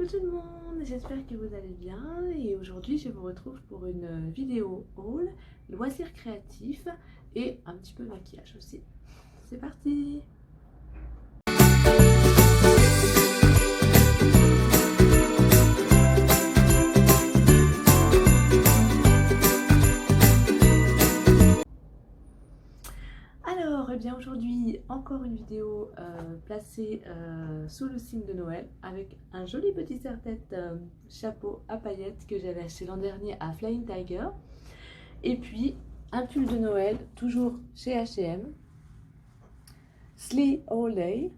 Coucou tout le monde, j'espère que vous allez bien et aujourd'hui je vous retrouve pour une vidéo haul, loisirs créatifs et un petit peu de maquillage aussi. C'est parti! Alors, eh bien aujourd'hui, encore une vidéo placée sous le signe de Noël avec un joli petit serre-tête chapeau à paillettes que j'avais acheté l'an dernier à Flying Tiger. Et puis, un pull de Noël, toujours chez H&M, Sleigh All Day,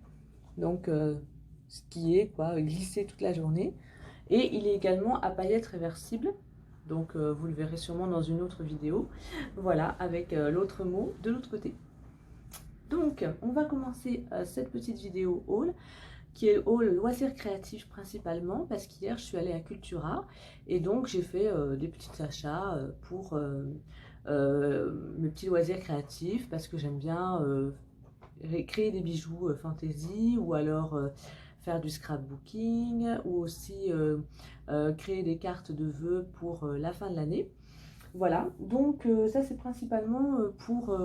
donc skier, quoi, glisser toute la journée. Et il est également à paillettes réversibles, donc vous le verrez sûrement dans une autre vidéo. Voilà, avec l'autre mot de l'autre côté. Donc, on va commencer cette petite vidéo haul, qui est haul loisirs créatifs principalement, parce qu'hier je suis allée à Cultura, et donc j'ai fait des petits achats pour mes petits loisirs créatifs, parce que j'aime bien créer des bijoux fantasy, ou alors faire du scrapbooking, ou aussi créer des cartes de vœux pour la fin de l'année. Voilà, donc ça c'est principalement pour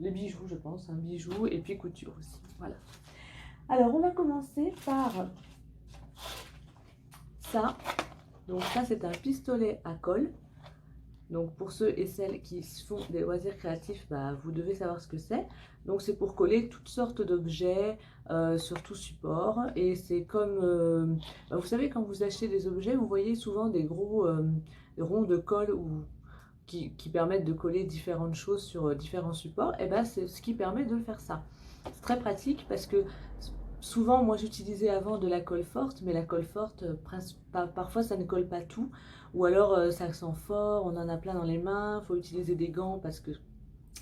les bijoux, je pense, hein, bijoux et puis couture aussi, voilà. Alors on va commencer par ça. Donc ça c'est un pistolet à colle. Donc pour ceux et celles qui font des loisirs créatifs, bah, vous devez savoir ce que c'est. Donc c'est pour coller toutes sortes d'objets sur tout support. Et c'est comme, bah, vous savez, quand vous achetez des objets, vous voyez souvent des gros ronds de colle qui permettent de coller différentes choses sur différents supports. Et ben c'est ce qui permet de faire ça. C'est très pratique parce que souvent, moi j'utilisais avant de la colle forte, mais la colle forte, parfois ça ne colle pas tout, ou alors ça sent fort, on en a plein dans les mains, il faut utiliser des gants parce que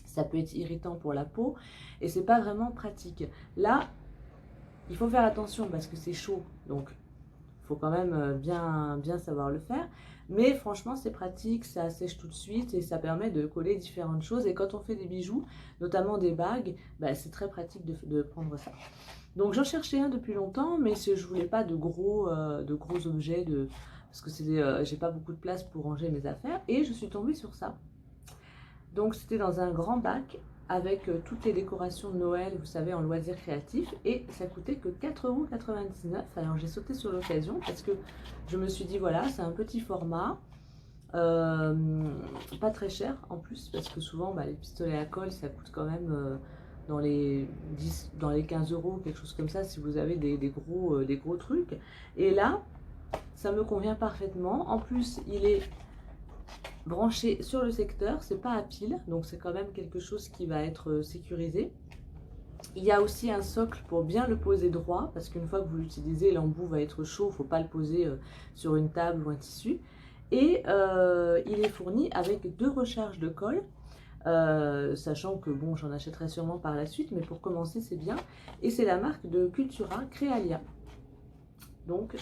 ça peut être irritant pour la peau, et c'est pas vraiment pratique. Là, il faut faire attention parce que c'est chaud, donc il faut quand même bien savoir le faire. Mais franchement, c'est pratique, ça sèche tout de suite et ça permet de coller différentes choses. Et quand on fait des bijoux, notamment des bagues, bah, c'est très pratique de prendre ça. Donc j'en cherchais un depuis longtemps, mais je voulais pas de gros objets, parce que j'ai pas beaucoup de place pour ranger mes affaires. Et je suis tombée sur ça. Donc c'était dans un grand bac avec toutes les décorations de Noël, vous savez, en loisirs créatifs. Et ça coûtait que 4,99 €. Alors j'ai sauté sur l'occasion parce que je me suis dit, voilà, c'est un petit format. Pas très cher en plus, parce que souvent bah, les pistolets à colle ça coûte quand même dans les 15 €, quelque chose comme ça, si vous avez des gros trucs. Et là ça me convient parfaitement. En plus il est branché sur le secteur, c'est pas à pile, donc c'est quand même quelque chose qui va être sécurisé. Il y a aussi un socle pour bien le poser droit, parce qu'une fois que vous l'utilisez, l'embout va être chaud, il ne faut pas le poser sur une table ou un tissu. Et il est fourni avec 2 recharges de colle, sachant que bon, j'en achèterai sûrement par la suite, mais pour commencer c'est bien. Et c'est la marque de Cultura, Créalia. Donc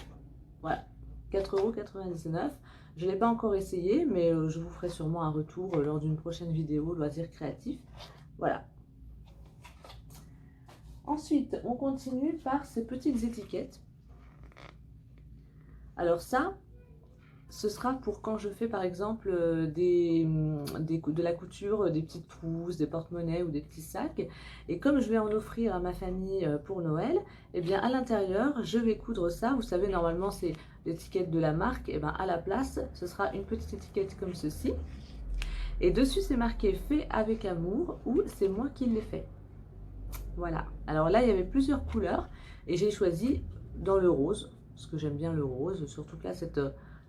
voilà, 4,99 €. Je ne l'ai pas encore essayé, mais je vous ferai sûrement un retour lors d'une prochaine vidéo loisirs créatifs. Voilà. Ensuite, on continue par ces petites étiquettes. Alors ça, ce sera pour quand je fais par exemple de la couture, des petites trousses, des porte-monnaies ou des petits sacs. Et comme je vais en offrir à ma famille pour Noël, et bien à l'intérieur, je vais coudre ça. Vous savez, normalement c'est l'étiquette de la marque. Et bien à la place, ce sera une petite étiquette comme ceci. Et dessus, c'est marqué « Fait avec amour » ou « C'est moi qui l'ai fait ». Voilà. Alors là, il y avait plusieurs couleurs et j'ai choisi dans le rose, parce que j'aime bien le rose. Surtout que là, c'est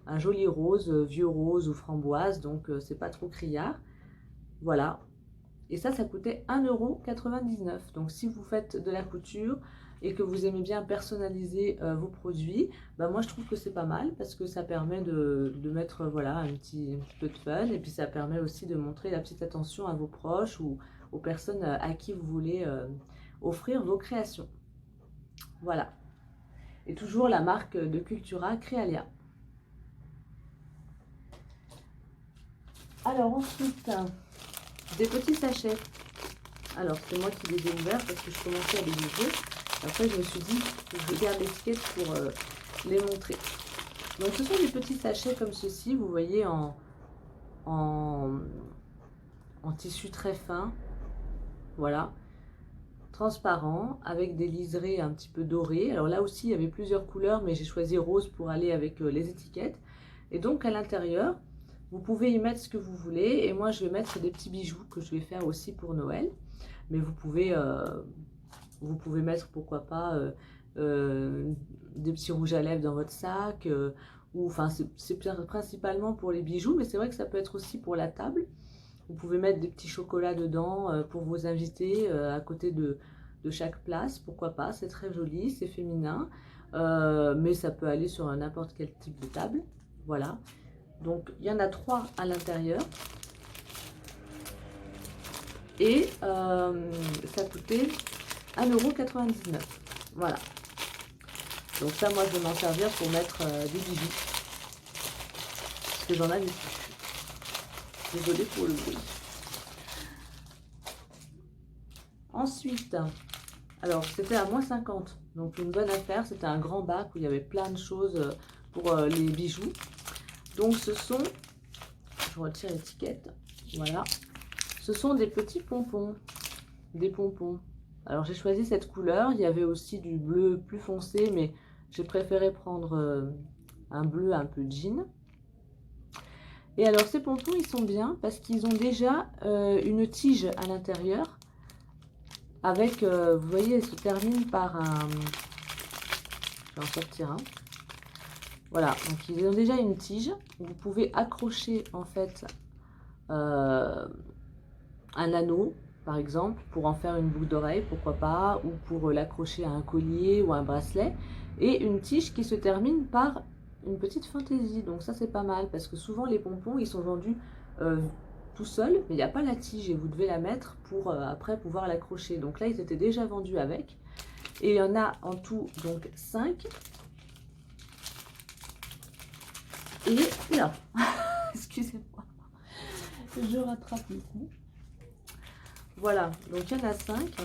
un joli rose, vieux rose ou framboise, donc c'est pas trop criard. Voilà. Et ça coûtait 1,99 €. Donc si vous faites de la couture et que vous aimez bien personnaliser vos produits, bah moi je trouve que c'est pas mal, parce que ça permet de mettre voilà, un petit peu de fun, et puis ça permet aussi de montrer la petite attention à vos proches ou aux personnes à qui vous voulez offrir vos créations. Voilà. Et toujours la marque de Cultura, Créalia. Alors ensuite, des petits sachets. Alors c'est moi qui les ai ouverts parce que je commençais à les ouvrir. Après je me suis dit que je garde l'étiquette les montrer. Donc ce sont des petits sachets comme ceci, vous voyez, en tissu très fin, voilà, transparent, avec des liserés un petit peu dorés. Alors là aussi, il y avait plusieurs couleurs, mais j'ai choisi rose pour aller avec les étiquettes. Et donc à l'intérieur, vous pouvez y mettre ce que vous voulez. Et moi, je vais mettre des petits bijoux que je vais faire aussi pour Noël. Mais vous pouvez mettre, pourquoi pas, des petits rouges à lèvres dans votre sac. Ou, enfin, c'est principalement pour les bijoux, mais c'est vrai que ça peut être aussi pour la table. Vous pouvez mettre des petits chocolats dedans pour vos invités à côté de chaque place. Pourquoi pas, c'est très joli, c'est féminin. Mais ça peut aller sur n'importe quel type de table. Voilà. Donc, il y en a 3 à l'intérieur. Et ça coûtait 1,99 €. Voilà. Donc ça, moi, je vais m'en servir pour mettre des bijoux. Parce que j'en avais plus. Désolée pour le bruit. Ensuite, alors c'était à moins 50. Donc une bonne affaire. C'était un grand bac où il y avait plein de choses pour les bijoux. Donc ce sont, je retire l'étiquette, voilà. Ce sont des petits pompons. Des pompons. Alors j'ai choisi cette couleur. Il y avait aussi du bleu plus foncé, mais j'ai préféré prendre un bleu un peu jean. Et alors ces pompons, ils sont bien parce qu'ils ont déjà une tige à l'intérieur. Avec, vous voyez, elle se termine par un... Je vais en sortir un. Voilà, donc ils ont déjà une tige. Vous pouvez accrocher en fait un anneau, par exemple, pour en faire une boucle d'oreille, pourquoi pas, ou pour l'accrocher à un collier ou un bracelet. Et une tige qui se termine par une petite fantaisie. Donc ça, c'est pas mal, parce que souvent les pompons, ils sont vendus tout seuls, mais il n'y a pas la tige, et vous devez la mettre pour après pouvoir l'accrocher. Donc là, ils étaient déjà vendus avec. Et il y en a en tout, donc 5. Et là, excusez-moi, je rattrape le coup. Voilà, donc il y en a 5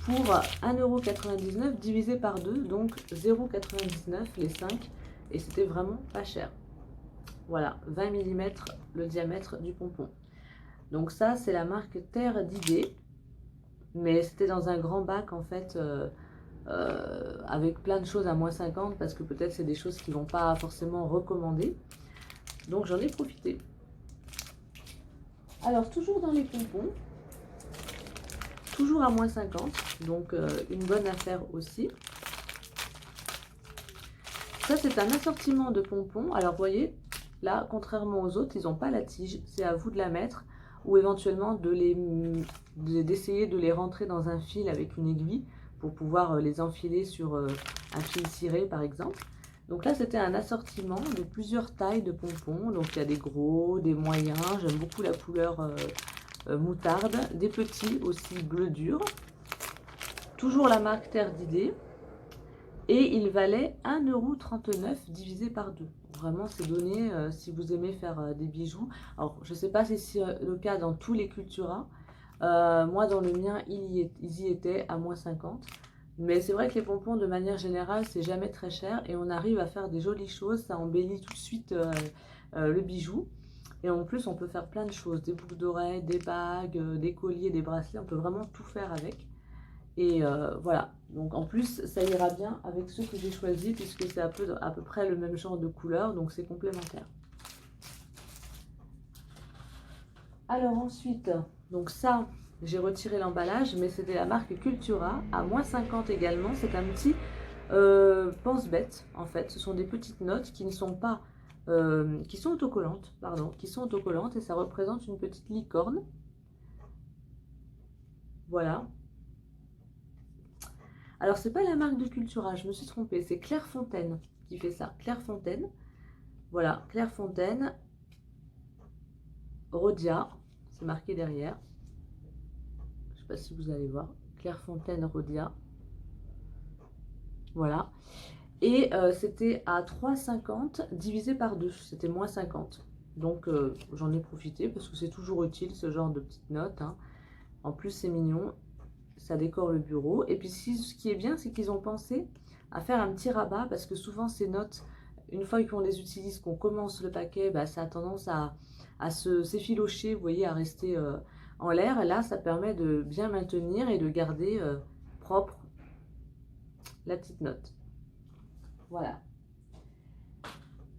pour 1,99 € divisé par 2, donc 0,99 les 5. Et c'était vraiment pas cher. Voilà, 20 mm le diamètre du pompon. Donc ça, c'est la marque Terre d'Idées. Mais c'était dans un grand bac en fait, avec plein de choses à moins 50, parce que peut-être c'est des choses qui ne vont pas forcément recommander. Donc j'en ai profité. Alors toujours dans les pompons, toujours à moins 50, donc une bonne affaire aussi. Ça, c'est un assortiment de pompons. Alors, vous voyez, là, contrairement aux autres, ils n'ont pas la tige. C'est à vous de la mettre ou éventuellement d'essayer de les rentrer dans un fil avec une aiguille pour pouvoir les enfiler sur un fil ciré, par exemple. Donc là, c'était un assortiment de plusieurs tailles de pompons. Donc, il y a des gros, des moyens. J'aime beaucoup la couleur moutarde. Des petits aussi bleu dur. Toujours la marque Terre d'Idées. Et il valait 1,39 € divisé par 2. Vraiment, c'est donné si vous aimez faire des bijoux. Alors, je ne sais pas si c'est le cas dans tous les Cultura. Moi, dans le mien, ils y étaient à moins 50. Mais c'est vrai que les pompons, de manière générale, c'est jamais très cher. Et on arrive à faire des jolies choses. Ça embellit tout de suite le bijou. Et en plus, on peut faire plein de choses. Des boucles d'oreilles, des bagues, des colliers, des bracelets. On peut vraiment tout faire avec. Et voilà, donc en plus ça ira bien avec ceux que j'ai choisis puisque c'est à peu près le même genre de couleur, donc c'est complémentaire. Alors ensuite, donc ça, j'ai retiré l'emballage, mais c'était la marque Cultura, à moins 50 également. C'est un petit pense-bête en fait. Ce sont des petites notes qui ne sont pas, qui sont autocollantes, pardon, qui sont autocollantes et ça représente une petite licorne. Voilà. Alors, c'est pas la marque de Cultura, je me suis trompée, c'est Clairefontaine qui fait ça. Clairefontaine, voilà, Clairefontaine, Rhodia, c'est marqué derrière. Je ne sais pas si vous allez voir. Clairefontaine, Rhodia. Voilà. Et c'était à 3,50 divisé par 2, c'était moins 50. Donc, j'en ai profité parce que c'est toujours utile ce genre de petites notes. Hein. En plus, c'est mignon. Ça décore le bureau. Et puis, ce qui est bien, c'est qu'ils ont pensé à faire un petit rabat parce que souvent ces notes, une fois qu'on les utilise, qu'on commence le paquet, bah, ça a tendance à s'effilocher, vous voyez, à rester en l'air. Là, ça permet de bien maintenir et de garder propre la petite note. Voilà.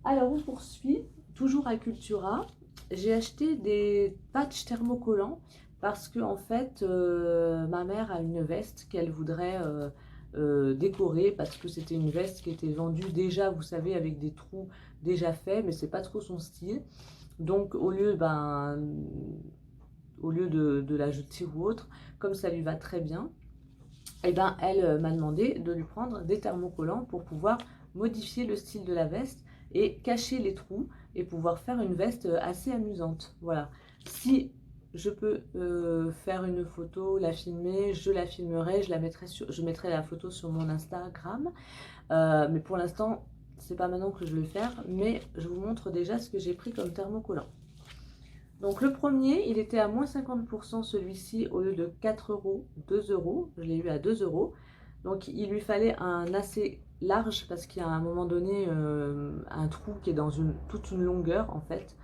Alors, on poursuit, toujours à Cultura. J'ai acheté des patchs thermocollants parce que, en fait, ma mère a une veste qu'elle voudrait décorer parce que c'était une veste qui était vendue déjà, vous savez, avec des trous déjà faits, mais c'est pas trop son style. Donc, au lieu de la jeter ou autre, comme ça lui va très bien, et ben, elle m'a demandé de lui prendre des thermocollants pour pouvoir modifier le style de la veste et cacher les trous et pouvoir faire une veste assez amusante. Voilà. Si je peux faire une photo, la filmer, je la filmerai, je mettrai la photo sur mon Instagram. Mais pour l'instant, c'est pas maintenant que je vais le faire, mais je vous montre déjà ce que j'ai pris comme thermocollant. Donc le premier, il était à moins 50% celui-ci, au lieu de 4 euros, 2 euros. Je l'ai eu à 2 euros. Donc il lui fallait un assez large parce qu'il y a à un moment donné un trou qui est dans toute une longueur en fait.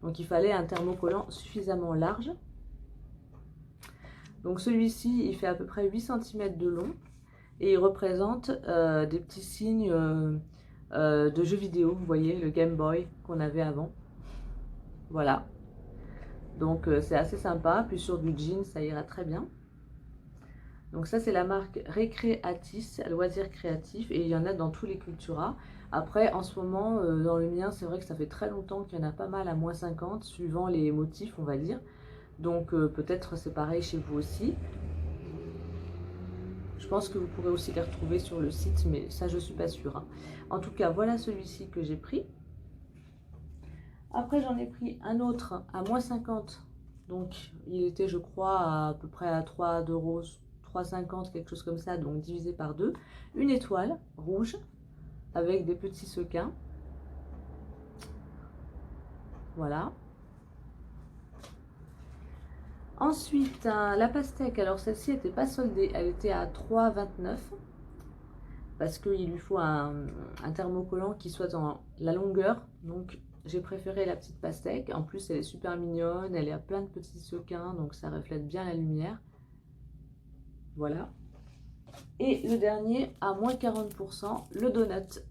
Donc il fallait un thermocollant suffisamment large. Donc celui-ci, il fait à peu près 8 cm de long et il représente des petits signes de jeux vidéo. Vous voyez, le Game Boy qu'on avait avant. Voilà. Donc c'est assez sympa, puis sur du jean ça ira très bien. Donc ça c'est la marque Recreatis, loisirs créatifs, et il y en a dans tous les Cultura. Après en ce moment dans le mien c'est vrai que ça fait très longtemps qu'il y en a pas mal à moins 50 suivant les motifs on va dire. Donc peut-être c'est pareil chez vous aussi. Je pense que vous pourrez aussi les retrouver sur le site, mais ça je suis pas sûre, hein. En tout cas voilà celui-ci que j'ai pris. Après, j'en ai pris un autre à moins 50. Donc, il était, je crois, à peu près à 3 euros, 3,50, quelque chose comme ça. Donc, divisé par 2. Une étoile rouge avec des petits sequins. Voilà. Ensuite, la pastèque. Alors, celle-ci n'était pas soldée. Elle était à 3,29. Parce qu'il lui faut un thermocollant qui soit dans la longueur. Donc, j'ai préféré la petite pastèque. En plus, elle est super mignonne. Elle a plein de petits sequins. Donc, ça reflète bien la lumière. Voilà. Et le dernier, à moins 40%, le donut.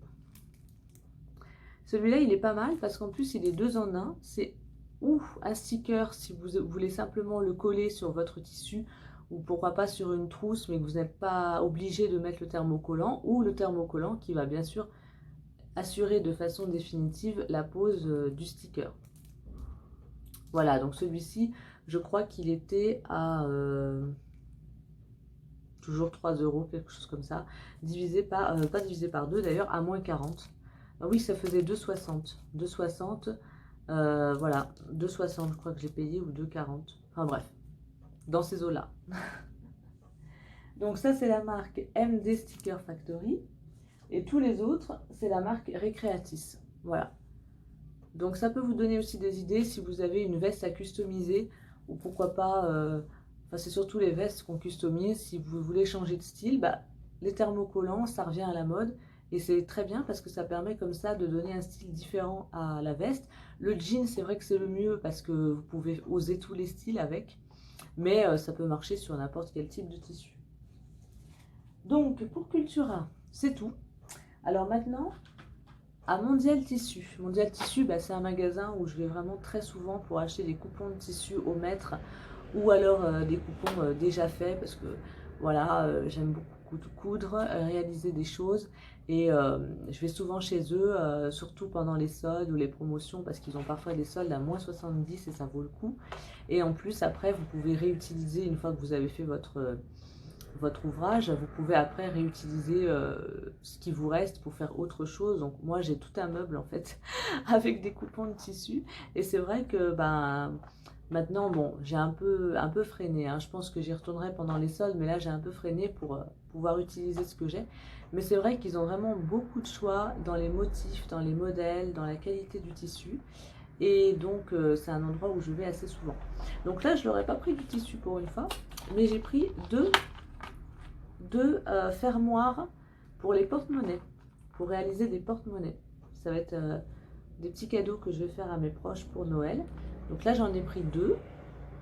Celui-là, il est pas mal parce qu'en plus, il est 2 en 1. C'est ou un sticker si vous voulez simplement le coller sur votre tissu ou pourquoi pas sur une trousse, mais que vous n'êtes pas obligé de mettre le thermocollant, ou le thermocollant qui va bien sûr assurer de façon définitive la pose du sticker. Voilà, donc celui-ci, je crois qu'il était à toujours 3 euros, quelque chose comme ça, divisé par, pas divisé par 2 d'ailleurs, à moins 40. Ah oui, ça faisait 2,60. 2,60, voilà, 2,60 je crois que j'ai payé, ou 2,40. Enfin bref, dans ces eaux-là. Donc ça, c'est la marque MD Sticker Factory. Et tous les autres, c'est la marque Recreatis. Voilà. Donc ça peut vous donner aussi des idées si vous avez une veste à customiser. Ou pourquoi pas, enfin c'est surtout les vestes qu'on customise. Si vous voulez changer de style, bah, les thermocollants, ça revient à la mode. Et c'est très bien parce que ça permet comme ça de donner un style différent à la veste. Le jean, c'est vrai que c'est le mieux parce que vous pouvez oser tous les styles avec. Mais ça peut marcher sur n'importe quel type de tissu. Donc pour Cultura, c'est tout. Alors maintenant, à Mondial Tissu. Mondial Tissu, bah, c'est un magasin où je vais vraiment très souvent pour acheter des coupons de tissu au mètre ou alors des coupons déjà faits parce que voilà, j'aime beaucoup coudre, réaliser des choses et je vais souvent chez eux, surtout pendant les soldes ou les promotions parce qu'ils ont parfois des soldes à moins 70 et ça vaut le coup. Et en plus, après, vous pouvez réutiliser une fois que vous avez fait votre ouvrage, vous pouvez après réutiliser ce qui vous reste pour faire autre chose. Donc moi j'ai tout un meuble en fait avec des coupons de tissu et c'est vrai que ben, maintenant bon j'ai un peu freiné, hein. Je pense que j'y retournerai pendant les soldes mais là j'ai un peu freiné pour pouvoir utiliser ce que j'ai. Mais c'est vrai qu'ils ont vraiment beaucoup de choix dans les motifs, dans les modèles, dans la qualité du tissu. Et donc c'est un endroit où je vais assez souvent. Donc là je n'aurais pas pris du tissu pour une fois, mais j'ai pris deux fermoirs pour les porte-monnaies, pour réaliser des porte-monnaies. Ça va être des petits cadeaux que je vais faire à mes proches pour Noël. Donc là, j'en ai pris 2.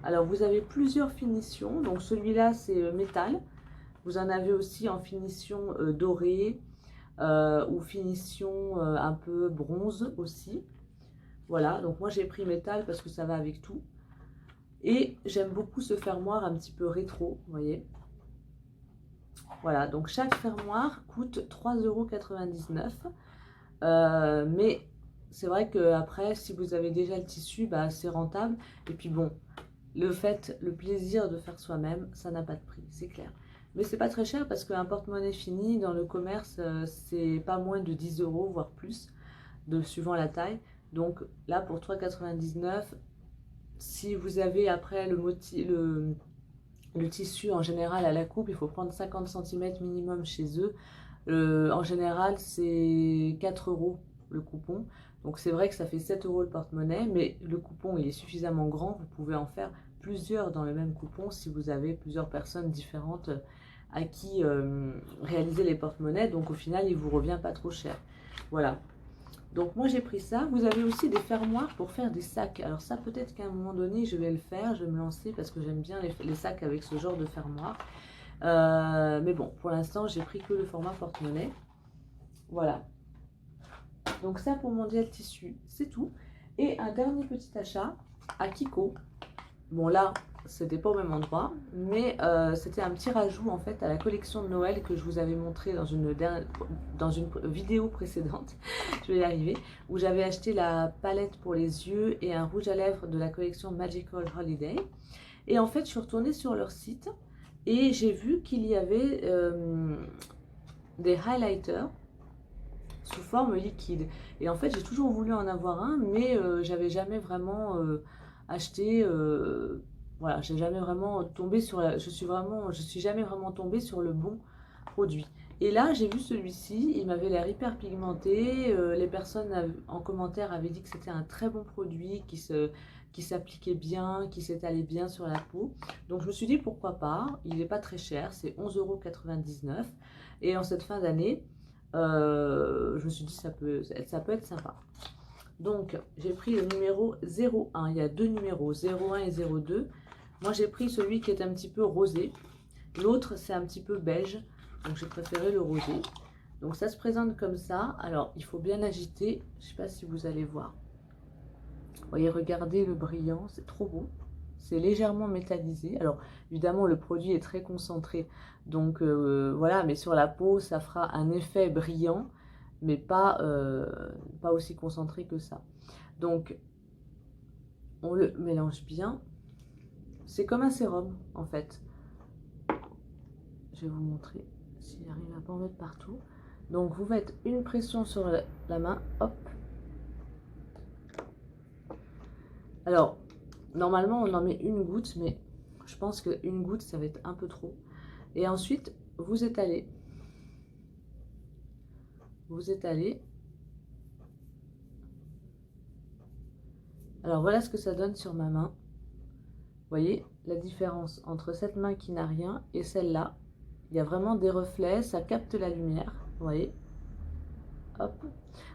Alors, vous avez plusieurs finitions. Donc, celui-là, c'est métal. Vous en avez aussi en finition dorée ou finition un peu bronze aussi. Voilà, donc moi, j'ai pris métal parce que ça va avec tout. Et j'aime beaucoup ce fermoir un petit peu rétro, vous voyez. Voilà, donc chaque fermoir coûte 3,99 €. Mais c'est vrai qu'après, si vous avez déjà le tissu, bah, c'est rentable. Et puis bon, le plaisir de faire soi-même, ça n'a pas de prix, c'est clair. Mais c'est pas très cher parce qu'un porte-monnaie fini dans le commerce, c'est pas moins de 10 €, voire plus, suivant la taille. Donc là, pour 3,99 €, si vous avez après le tissu en général à la coupe, il faut prendre 50 cm minimum chez eux. En général, c'est 4 € le coupon. Donc c'est vrai que ça fait 7 € le porte-monnaie, mais le coupon il est suffisamment grand. Vous pouvez en faire plusieurs dans le même coupon si vous avez plusieurs personnes différentes à qui réaliser les porte-monnaies. Donc au final, il ne vous revient pas trop cher. Voilà. Donc moi j'ai pris ça. Vous avez aussi des fermoirs pour faire des sacs. Alors ça peut-être qu'à un moment donné je vais le faire, je vais me lancer parce que j'aime bien les sacs avec ce genre de fermoir. Mais bon, pour l'instant j'ai pris que le format porte-monnaie. Voilà. Donc ça pour mon gel tissu, c'est tout. Et un dernier petit achat à Kiko. Bon là, c'était pas au même endroit, mais c'était un petit rajout en fait à la collection de Noël que je vous avais montré dans une vidéo précédente, je vais y arriver, où j'avais acheté la palette pour les yeux et un rouge à lèvres de la collection Magical Holiday. Et en fait, je suis retournée sur leur site et j'ai vu qu'il y avait des highlighters sous forme liquide. Et en fait, j'ai toujours voulu en avoir un, mais j'avais jamais vraiment acheté. Voilà, j'ai jamais vraiment tombé sur je suis jamais vraiment tombée sur le bon produit. Et là, j'ai vu celui-ci, il m'avait l'air hyper pigmenté. Les personnes en commentaire avaient dit que c'était un très bon produit qui s'appliquait bien, qui s'étalait bien sur la peau. Donc je me suis dit pourquoi pas. Il n'est pas très cher, c'est 11,99 €. Et en cette fin d'année, je me suis dit ça peut être sympa. Donc j'ai pris le numéro 01. Il y a deux numéros, 01 et 02. Moi j'ai pris celui qui est un petit peu rosé. L'autre c'est un petit peu beige. Donc j'ai préféré le rosé. Donc ça se présente comme ça. Alors il faut bien agiter. Je ne sais pas si vous allez voir. Vous voyez, regardez le brillant, c'est trop beau. C'est légèrement métallisé. Alors évidemment le produit est très concentré. Donc voilà, mais sur la peau ça fera un effet brillant. Mais pas aussi concentré que ça. Donc on le mélange bien. C'est comme un sérum en fait. Je vais vous montrer si j'arrive à pas en mettre partout. Donc vous faites une pression sur la main, hop. Alors normalement on en met une goutte, mais je pense qu'une goutte ça va être un peu trop. Et ensuite vous étalez. Vous étalez. Alors voilà ce que ça donne sur ma main. Vous voyez la différence entre cette main qui n'a rien et celle-là. Il y a vraiment des reflets, ça capte la lumière, vous voyez. Hop.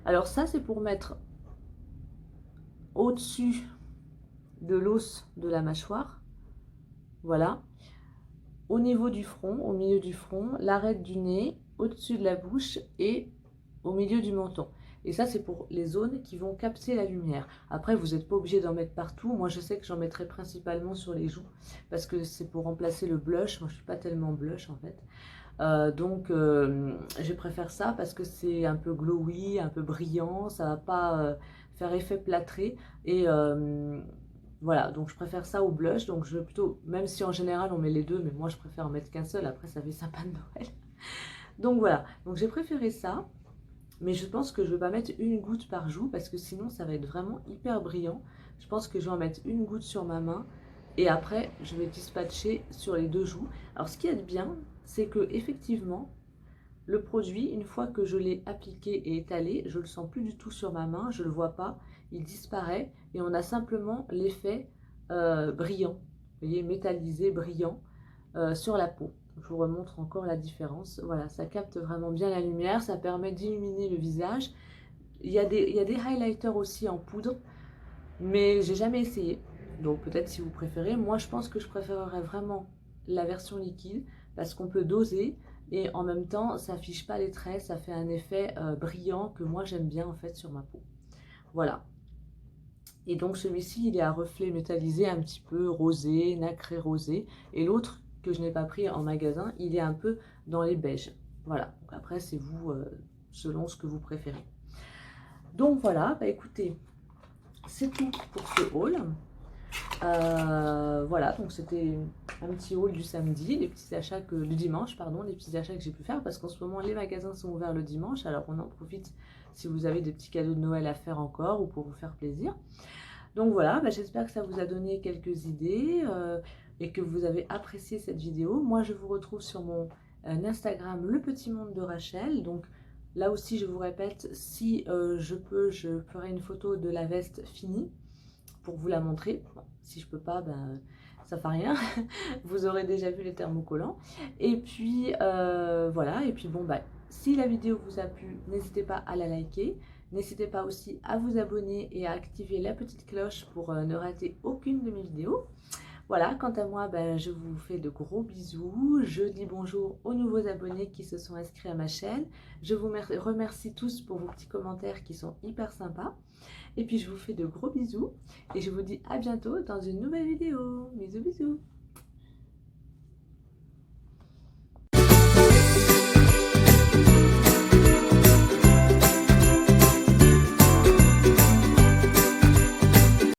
Alors ça, c'est pour mettre au-dessus de l'os de la mâchoire. Voilà. Au niveau du front, au milieu du front, l'arête du nez, au-dessus de la bouche et au milieu du menton. Et ça, c'est pour les zones qui vont capter la lumière. Après, vous n'êtes pas obligé d'en mettre partout. Moi, je sais que j'en mettrai principalement sur les joues parce que c'est pour remplacer le blush. Moi, je ne suis pas tellement blush, en fait. Donc, je préfère ça parce que c'est un peu glowy, un peu brillant. Ça ne va pas faire effet plâtré. Et voilà, donc je préfère ça au blush. Donc, je vais plutôt, même si en général, on met les deux, mais moi, je préfère en mettre qu'un seul. Après, ça fait sympa de Noël. Donc, voilà. Donc, j'ai préféré ça. Mais je pense que je ne vais pas mettre une goutte par joue parce que sinon ça va être vraiment hyper brillant. Je pense que je vais en mettre une goutte sur ma main et après je vais dispatcher sur les deux joues. Alors ce qui est bien, c'est que effectivement le produit, une fois que je l'ai appliqué et étalé, je ne le sens plus du tout sur ma main, je ne le vois pas, il disparaît et on a simplement l'effet brillant, vous voyez, métallisé, brillant sur la peau. Je vous remontre encore la différence. Voilà, ça capte vraiment bien la lumière, ça permet d'illuminer le visage. Il y a des highlighters aussi en poudre, mais j'ai jamais essayé. Donc peut-être si vous préférez. Moi, je pense que je préférerais vraiment la version liquide parce qu'on peut doser et en même temps, ça affiche pas les traits, ça fait un effet brillant que moi j'aime bien en fait sur ma peau. Voilà. Et donc celui-ci, il est à reflet métallisé un petit peu rosé, nacré rosé. Et l'autre que je n'ai pas pris en magasin, il est un peu dans les beiges. Voilà. Donc après, c'est vous selon ce que vous préférez. Donc voilà, bah écoutez, c'est tout pour ce haul. Voilà, donc c'était un petit haul du samedi, les petits achats du dimanche, pardon, les petits achats que j'ai pu faire parce qu'en ce moment les magasins sont ouverts le dimanche, alors on en profite si vous avez des petits cadeaux de Noël à faire encore ou pour vous faire plaisir. Donc voilà, bah j'espère que ça vous a donné quelques idées et que vous avez apprécié cette vidéo. Moi je vous retrouve sur mon Instagram Le Petit Monde de Rachel, donc là aussi je vous répète, si je peux, je ferai une photo de la veste finie pour vous la montrer. Bon, si je peux pas, ben, ça fait rien. Vous aurez déjà vu les thermocollants. Et puis voilà, et puis bon, bah, si la vidéo vous a plu, n'hésitez pas à la liker. N'hésitez pas aussi à vous abonner et à activer la petite cloche pour ne rater aucune de mes vidéos. Voilà, quant à moi, ben, je vous fais de gros bisous. Je dis bonjour aux nouveaux abonnés qui se sont inscrits à ma chaîne. Je vous remercie tous pour vos petits commentaires qui sont hyper sympas. Et puis je vous fais de gros bisous et je vous dis à bientôt dans une nouvelle vidéo. Bisous bisous.